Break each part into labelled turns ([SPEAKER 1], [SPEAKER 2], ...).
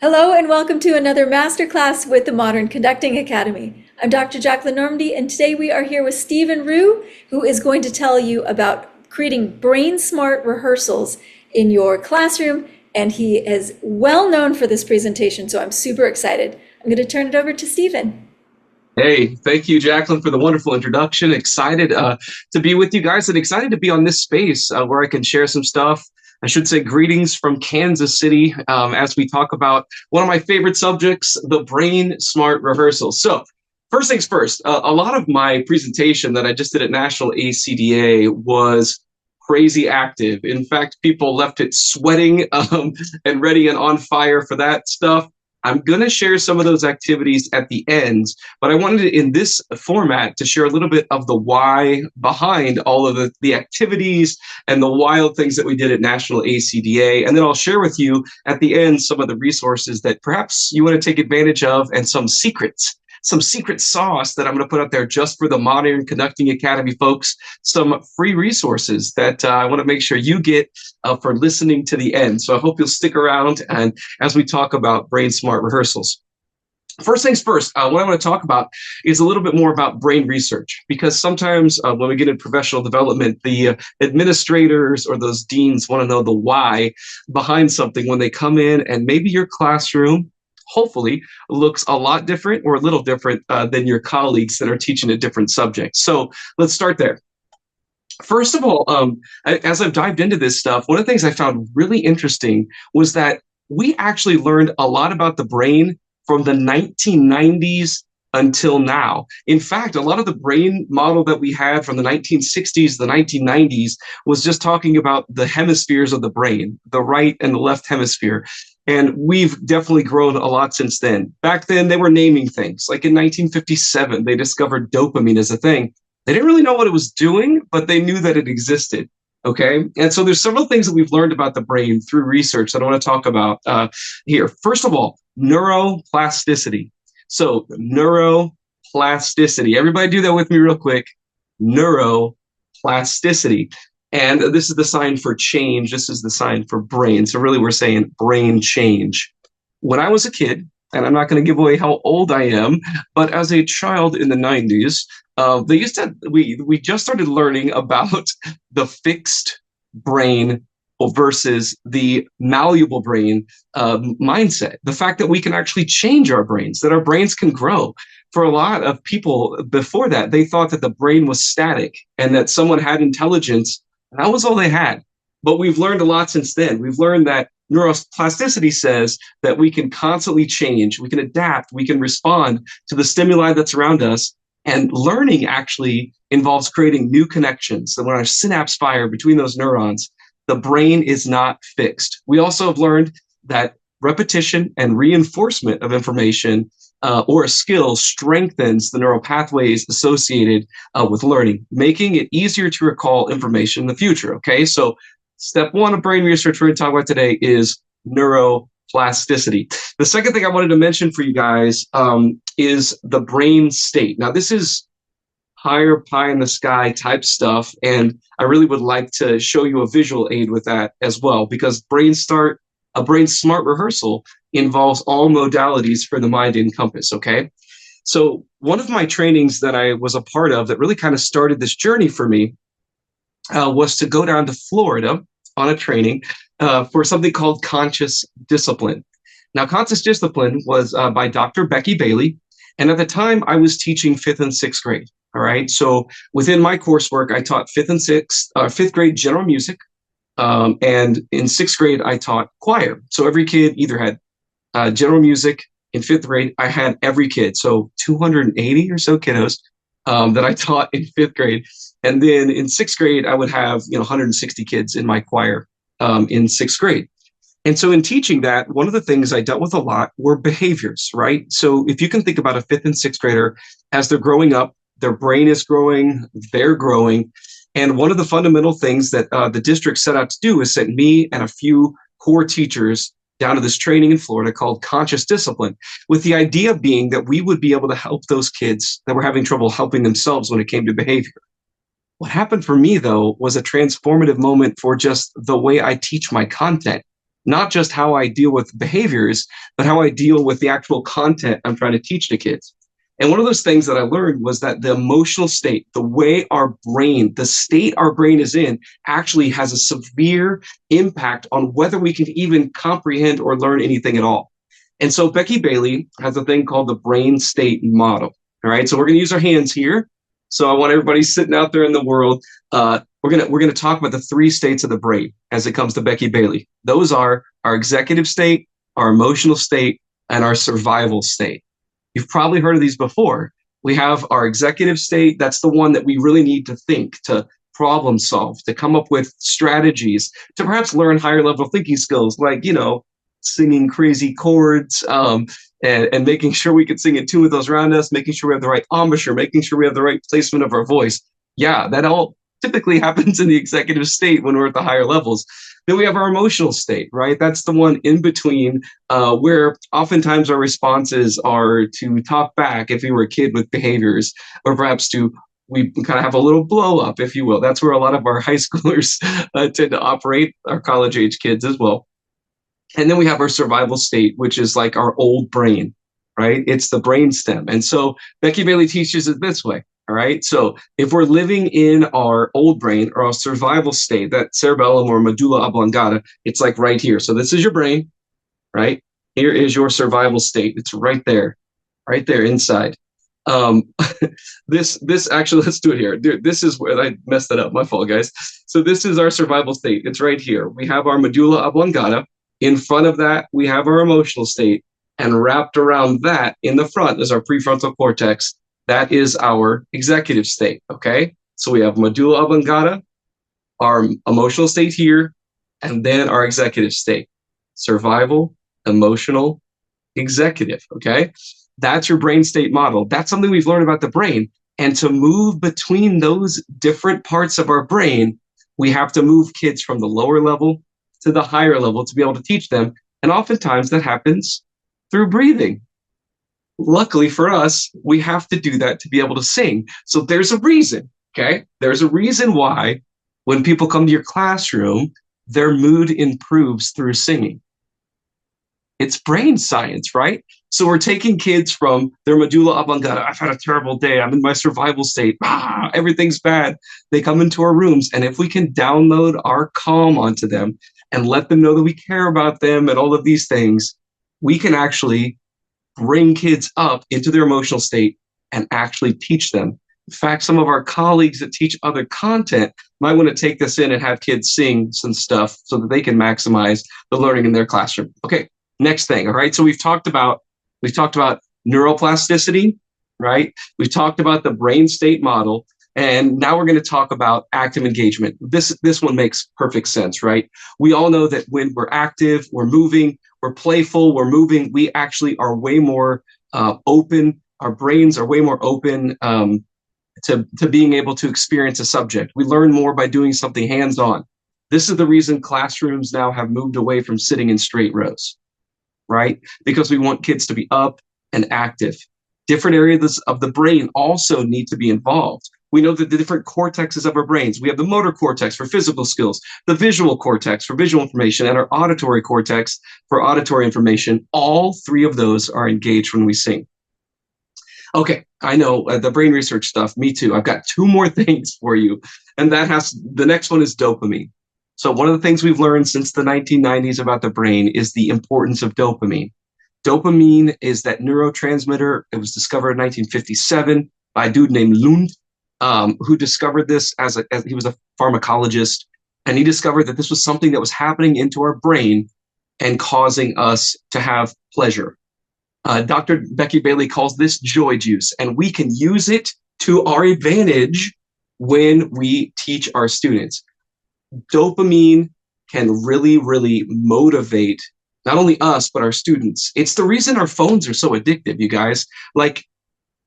[SPEAKER 1] Hello and welcome to another masterclass with the Modern Conducting Academy. I'm Dr. Jacqueline Normandy, and today we are here with Stephen Rue, who is going to tell you about creating brain smart rehearsals in your classroom. And he is well known for this presentation, so I'm super excited. I'm going to turn it over to Stephen.
[SPEAKER 2] Hey, thank you, Jacqueline, for the wonderful introduction. Excited to be with you guys and excited to be on this space where I can share some stuff. I should say greetings from Kansas City as we talk about one of my favorite subjects, the brain smart rehearsal. So first things first, a lot of my presentation that I just did at National ACDA was crazy active. In fact, people left it sweating and ready and on fire for that stuff. I'm going to share some of those activities at the end, but I wanted in this format to share a little bit of the why behind all of the activities and the wild things that we did at National ACDA. And then I'll share with you at the end some of the resources that perhaps you want to take advantage of and some secrets. Some secret sauce that I'm going to put out there just for the Modern Conducting Academy folks, some free resources that I want to make sure you get for listening to the end. So I hope you'll stick around and as we talk about brain smart rehearsals. First things first, what I want to talk about is a little bit more about brain research, because sometimes when we get in professional development, the administrators or those deans want to know the why behind something when they come in, and maybe your classroom hopefully looks a lot different or a little different than your colleagues that are teaching a different subject. So let's start there. First of all, as I've dived into this stuff, one of the things I found really interesting was that we actually learned a lot about the brain from the 1990s until now. In fact, a lot of the brain model that we had from the 1960s, the 1990s, was just talking about the hemispheres of the brain, the right and the left hemisphere. And we've definitely grown a lot since then. Back then, they were naming things. Like in 1957, they discovered dopamine as a thing. They didn't really know what it was doing, but they knew that it existed. Okay. And so there's several things that we've learned about the brain through research that I want to talk about here. First of all, neuroplasticity. So neuroplasticity. Everybody do that with me real quick. Neuroplasticity. And this is the sign for change. This is the sign for brain. So really we're saying brain change. When I was a kid, and I'm not going to give away how old I am, but as a child in the 90s, we just started learning about the fixed brain versus the malleable brain mindset. The fact that we can actually change our brains, that our brains can grow. For a lot of people before that, they thought that the brain was static and that someone had intelligence, and that was all they had. But we've learned a lot since then. We've learned that neuroplasticity says that we can constantly change, we can adapt, we can respond to the stimuli that's around us. And learning actually involves creating new connections. So when our synapse fire between those neurons, the brain is not fixed. We also have learned that repetition and reinforcement of information or a skill strengthens the neural pathways associated with learning, making it easier to recall information in the future. Okay, so step one of brain research we're going to talk about today is neuroplasticity. The second thing I wanted to mention for you guys is the brain state. Now, this is higher pie in the sky type stuff, and I really would like to show you a visual aid with that as well, because a brain smart rehearsal involves all modalities for the mind to encompass. Okay, so one of my trainings that I was a part of that really kind of started this journey for me was to go down to Florida on a training for something called conscious discipline. Now, conscious discipline was by Dr. Becky Bailey, and at the time I was teaching fifth and sixth grade. All right, so within my coursework, I taught fifth grade general music, and in sixth grade I taught choir. So every kid either had general music. In fifth grade, I had every kid, so 280 or so kiddos that I taught in fifth grade. And then in sixth grade, I would have 160 kids in my choir in sixth grade. And so in teaching that, one of the things I dealt with a lot were behaviors, right? So if you can think about a fifth and sixth grader as they're growing up, their brain is growing, they're growing. And one of the fundamental things that the district set out to do is send me and a few core teachers down to this training in Florida called Conscious Discipline, with the idea being that we would be able to help those kids that were having trouble helping themselves when it came to behavior. What happened for me, though, was a transformative moment for just the way I teach my content. not just how I deal with behaviors, but how I deal with the actual content I'm trying to teach to kids. And one of those things that I learned was that the emotional state, the way our brain, the state our brain is in, actually has a severe impact on whether we can even comprehend or learn anything at all. And so Becky Bailey has a thing called the brain state model. All right. So we're going to use our hands here. So I want everybody sitting out there in the world. We're gonna talk about the three states of the brain as it comes to Becky Bailey. Those are our executive state, our emotional state, and our survival state. You've probably heard of these before. We have our executive state. That's the one that we really need to think, to problem solve, to come up with strategies, to perhaps learn higher level thinking skills like, singing crazy chords, and making sure we can sing in tune with those around us, making sure we have the right embouchure, making sure we have the right placement of our voice. Yeah, that all typically happens in the executive state when we're at the higher levels. Then we have our emotional state, right? That's the one in between, where oftentimes our responses are to talk back if we were a kid with behaviors, or perhaps we kind of have a little blow up, if you will. That's where a lot of our high schoolers tend to operate, our college age kids as well. And then we have our survival state, which is like our old brain, right? It's the brain stem. And so Becky Bailey teaches it this way. All right. So if we're living in our old brain or our survival state, that cerebellum or medulla oblongata, it's like right here. So this is your brain, right? Here is your survival state. It's right there inside. Um, this actually, let's do it here. This is where I messed it up. My fault, guys. So this is our survival state. It's right here. We have our medulla oblongata. In front of that, we have our emotional state. And wrapped around that in the front is our prefrontal cortex. That is our executive state, okay? So we have medulla oblongata, our emotional state here, and then our executive state. Survival, emotional, executive, okay? That's your brain state model. That's something we've learned about the brain. And to move between those different parts of our brain, we have to move kids from the lower level to the higher level to be able to teach them. And oftentimes that happens through breathing. Luckily for us, we have to do that to be able to sing. So there's a reason, okay? There's a reason why when people come to your classroom, their mood improves through singing. It's brain science, right? So we're taking kids from their medulla oblongata. I've had a terrible day. I'm in my survival state. Everything's bad. They come into our rooms. And if we can download our calm onto them and let them know that we care about them and all of these things, we can actually bring kids up into their emotional state and actually teach them. In fact, some of our colleagues that teach other content might want to take this in and have kids sing some stuff so that they can maximize the learning in their classroom. Okay, next thing. All right. So we've talked about neuroplasticity, right? We've talked about the brain state model. And now we're going to talk about active engagement. This one makes perfect sense, right? We all know that when we're active, we're moving, we're playful, we're moving, we actually are way more open. Our brains are way more open to being able to experience a subject. We learn more by doing something hands-on. This is the reason classrooms now have moved away from sitting in straight rows, right? Because we want kids to be up and active. Different areas of the brain also need to be involved. We know that the different cortexes of our brains, we have the motor cortex for physical skills, the visual cortex for visual information, and our auditory cortex for auditory information. All three of those are engaged when we sing. Okay, I know the brain research stuff, me too. I've got two more things for you. And the next one is dopamine. So one of the things we've learned since the 1990s about the brain is the importance of dopamine. Dopamine is that neurotransmitter. It was discovered in 1957 by a dude named Lund, who discovered this as he was a pharmacologist, and he discovered that this was something that was happening into our brain and causing us to have pleasure. Dr. Becky Bailey calls this joy juice, and we can use it to our advantage when we teach our students. Dopamine can really, really motivate not only us, but our students. It's the reason our phones are so addictive, you guys. Like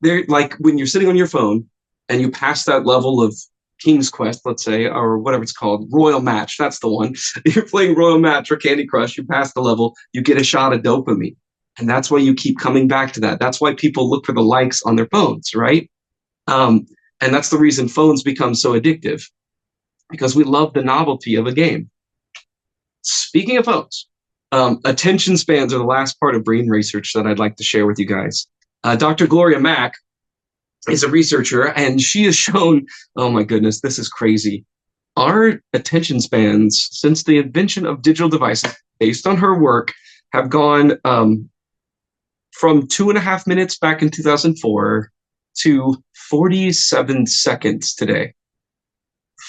[SPEAKER 2] when you're sitting on your phone and you pass that level of King's Quest, let's say, or whatever it's called, Royal Match, that's the one. You're playing Royal Match or Candy Crush, you pass the level, you get a shot of dopamine. And that's why you keep coming back to that. That's why people look for the likes on their phones, right? And that's the reason phones become so addictive, because we love the novelty of a game. Speaking of phones, Attention spans are the last part of brain research that I'd like to share with you guys. Dr. Gloria Mack is a researcher, and she has shown, oh my goodness, this is crazy. Our attention spans since the invention of digital devices, based on her work, have gone from 2.5 minutes back in 2004 to 47 seconds today.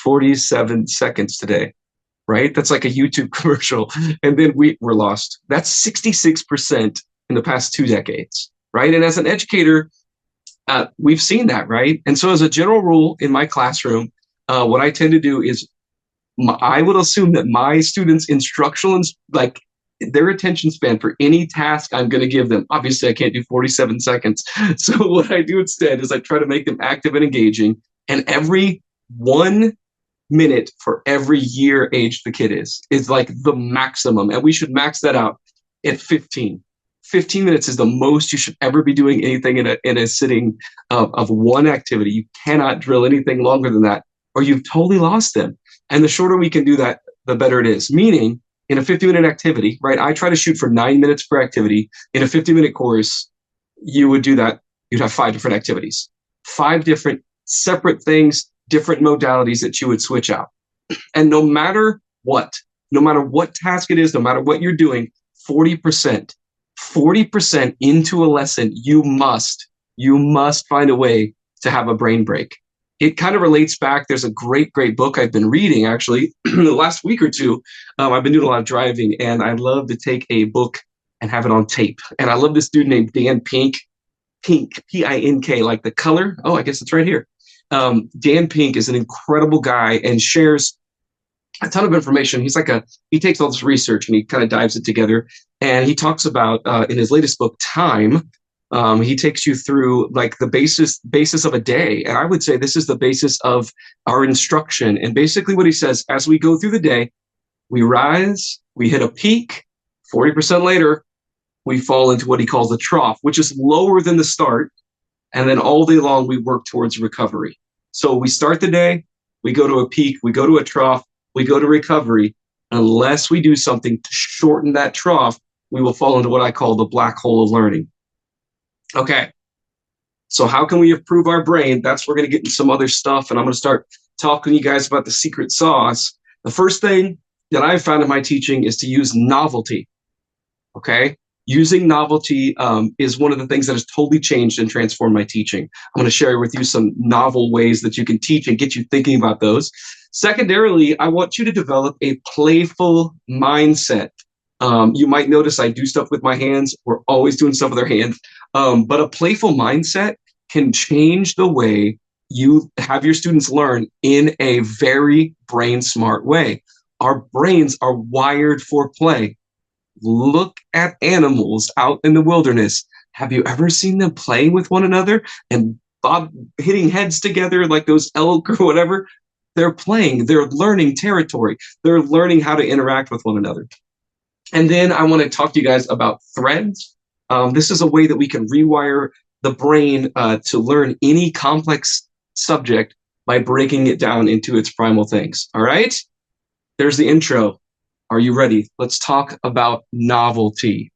[SPEAKER 2] 47 seconds today, right? That's like a YouTube commercial. And then we're lost. That's 66% in the past 2 decades, right? And as an educator, we've seen that, right? And so as a general rule in my classroom, what I tend to do is I would assume that my students' instructional, like their attention span for any task I'm going to give them. Obviously, I can't do 47 seconds. So what I do instead is I try to make them active and engaging. And every 1 minute for every year age the kid is like the maximum. And we should max that out at 15. 15 minutes is the most you should ever be doing anything in a sitting of one activity. You cannot drill anything longer than that, or you've totally lost them. And the shorter we can do that, the better it is. Meaning, in a 50-minute activity, right? I try to shoot for 9 minutes per activity. In a 50-minute course, you would do that. You'd have 5 different activities, 5 different separate things, different modalities that you would switch out. And no matter what task it is, no matter what you're doing, 40% into a lesson, you must find a way to have a brain break. It kind of relates back. There's a great book I've been reading actually the last week or two. I've been doing a lot of driving, and I love to take a book and have it on tape. And I love this dude named Dan Pink, P-I-N-K, like the color. Oh, I guess it's right here. Dan Pink is an incredible guy and shares a ton of information. He takes all this research and he kind of dives it together. And he talks about in his latest book, Time. He takes you through like the basis of a day. And I would say this is the basis of our instruction. And basically what he says, as we go through the day, we rise, we hit a peak, 40% later, we fall into what he calls the trough, which is lower than the start. And then all day long, we work towards recovery. So we start the day, we go to a peak, we go to a trough, we go to recovery. Unless we do something to shorten that trough, we will fall into what I call the black hole of learning. Okay, so how can we improve our brain? That's where we're going to get into some other stuff, and I'm going to start talking to you guys about the secret sauce. The first thing that I've found in my teaching is to use novelty. Okay, using novelty is one of the things that has totally changed and transformed my teaching. I'm going to share with you some novel ways that you can teach and get you thinking about those. Secondarily, I want you to develop a playful mindset. You might notice I do stuff with my hands. We're always doing stuff with our hands. But a playful mindset can change the way you have your students learn in a very brain smart way. Our brains are wired for play. Look at animals out in the wilderness. Have you ever seen them playing with one another and hitting heads together like those elk or whatever? They're playing. They're learning territory. They're learning how to interact with one another. And then I want to talk to you guys about threads. This is a way that we can rewire the brain to learn any complex subject by breaking it down into its primal things. All right? There's the intro. Are you ready? Let's talk about novelty.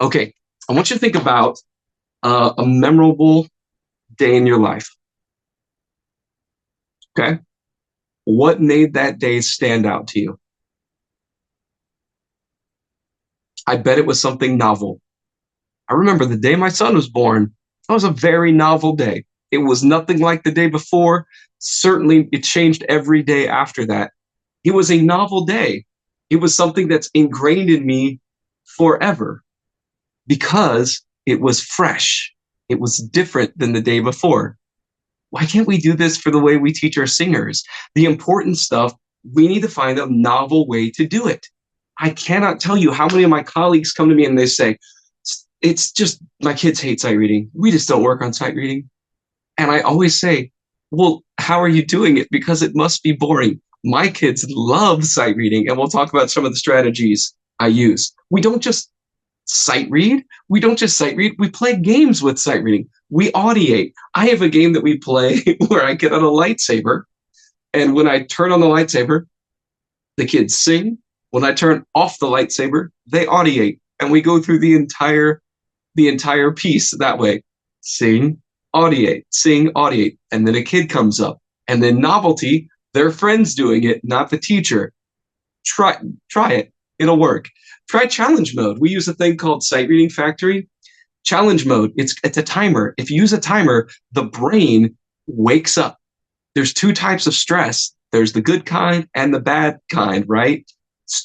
[SPEAKER 2] Okay, I want you to think about a memorable day in your life. Okay? What made that day stand out to you? I bet it was something novel. I remember the day my son was born. That was a very novel day. It was nothing like the day before. Certainly, it changed every day after that. It was a novel day. It was something that's ingrained in me forever because it was fresh. It was different than the day before. Why can't we do this for the way we teach our singers? The important stuff, we need to find a novel way to do it. I cannot tell you how many of my colleagues come to me and they say, it's just, my kids hate sight reading. We just don't work on sight reading. And I always say, well, how are you doing it? Because it must be boring. My kids love sight reading, and we'll talk about some of the strategies I use. We don't just sight read. We play games with sight reading. We audiate. I have a game that we play where I get on a lightsaber, and when I turn on the lightsaber, the kids sing, When I turn off the lightsaber, they audiate, and we go through the entire piece that way. Sing, audiate, and then a kid comes up, and then novelty, their friends doing it, not the teacher. Try try it. It'll work. Try challenge mode. We use a thing called Sight Reading Factory. Challenge mode, it's a timer. If you use a timer, the brain wakes up. There's two types of stress. There's the good kind and the bad kind, right?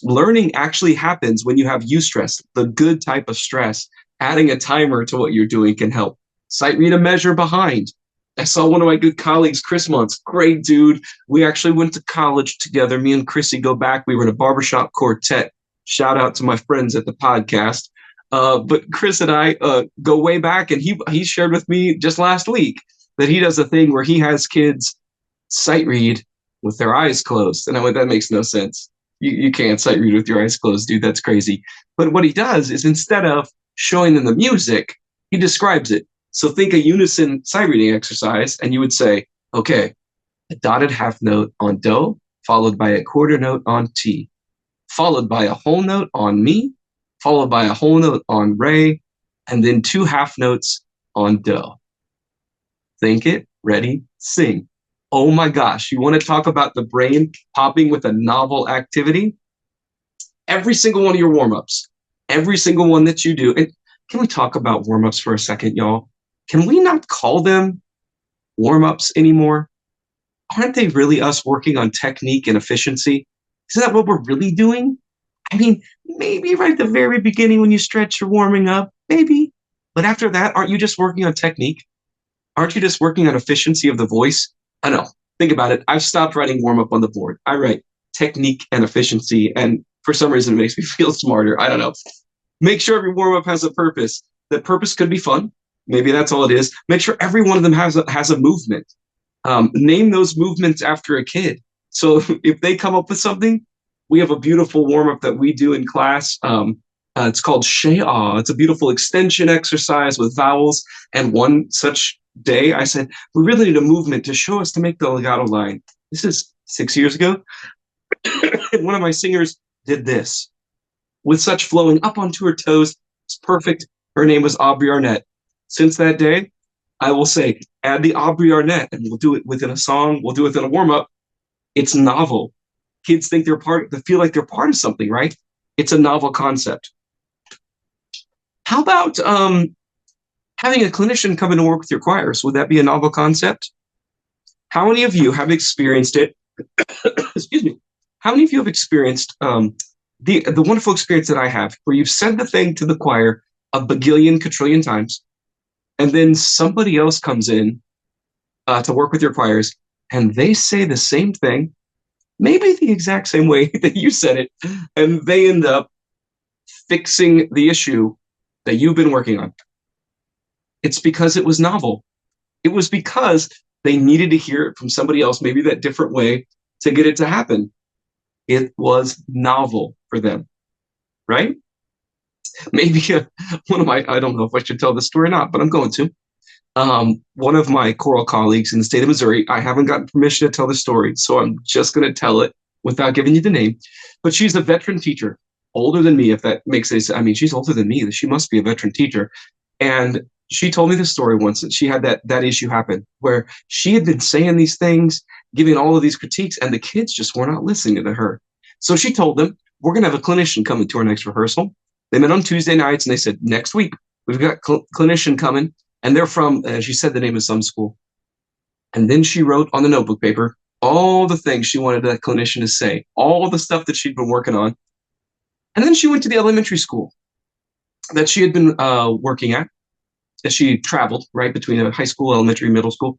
[SPEAKER 2] Learning actually happens when you have eustress, the good type of stress. Adding a timer to what you're doing can help. Sight read a measure behind. I saw one of my good colleagues, Chris Muntz, great dude. We actually went to college together. Me and Chrissy go back. We were in a barbershop quartet. Shout out to my friends at the podcast. But Chris and I go way back, and he shared with me just last week that he does a thing where he has kids sight read with their eyes closed. And I went, that makes no sense. You can't sight read with your eyes closed, dude. That's crazy. But what he does is instead of showing them the music, he describes it. So think a unison sight reading exercise, and you would say, okay, a dotted half note on do, followed by a quarter note on ti, followed by a whole note on mi, followed by a whole note on re, and then two half notes on do. Think it, ready, sing. Oh my gosh, you want to talk about the brain popping with a novel activity? Every single one of your warm-ups, every single one that you do, and can we talk about warm-ups for a second, y'all? Can we not call them warm-ups anymore? Aren't they really us working on technique and efficiency? Isn't that what we're really doing? I mean, maybe right at the very beginning when you stretch, you're warming up, maybe. But after that, aren't you just working on technique? Aren't you just working on efficiency of the voice? I know. Think about it. I've stopped writing warm-up on the board. I write technique and efficiency, and for some reason it makes me feel smarter. I don't know. Make sure every warm-up has a purpose. That purpose could be fun. Maybe that's all it is. Make sure every one of them has a movement. Name those movements after a kid. So if they come up with something, we have a beautiful warm-up that we do in class. It's called Shea. It's a beautiful extension exercise with vowels. And one such day, I said, we really need a movement to show us to make the legato line. This is 6 years ago. And one of my singers did this with such flowing up onto her toes. It's perfect. Her name was Aubrey Arnett. Since that day, I will say, add the Aubrey Arnett, and we'll do it within a song. We'll do it within a warm-up. It's novel. Kids think they feel like they're part of something, right? It's a novel concept. How about having a clinician come in and work with your choirs? Would that be a novel concept? How many of you have experienced it? Excuse me. How many of you have experienced the wonderful experience that I have, where you've said the thing to the choir a bagillion, quadrillion times, and then somebody else comes in to work with your choirs, and they say the same thing, maybe the exact same way that you said it, and they end up fixing the issue that you've been working on. It's because it was novel. It was because they needed to hear it from somebody else, maybe that different way, to get it to happen. It was novel for them, right? Maybe one of my, I don't know if I should tell this story or not, but I'm going to. One of my choral colleagues in the state of Missouri, I haven't gotten permission to tell the story, so I'm just going to tell it without giving you the name. But she's a veteran teacher, older than me, if that makes any sense. I mean, she's older than me. She must be a veteran teacher. And she told me the story once that she had that issue happen where she had been saying these things, giving all of these critiques, and the kids just were not listening to her. So she told them, we're going to have a clinician coming to our next rehearsal. They met on Tuesday nights, and they said, next week, we've got clinician coming, and they're from, she said the name of some school. And then she wrote on the notebook paper all the things she wanted that clinician to say, all the stuff that she'd been working on. And then she went to the elementary school that she had been working at, as she traveled, right, between a high school, elementary, middle school,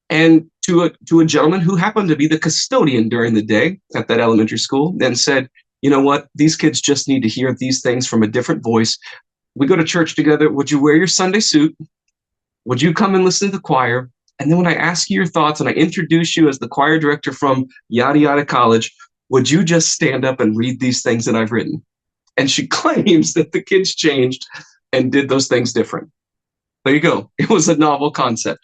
[SPEAKER 2] and to a gentleman who happened to be the custodian during the day at that elementary school, and said, you know what, these kids just need to hear these things from a different voice. We go to church together. Would you wear your Sunday suit? Would you come and listen to the choir? And then when I ask you your thoughts and I introduce you as the choir director from yada yada college, would you just stand up and read these things that I've written? And she claims that the kids changed and did those things different. There you go. It was a novel concept.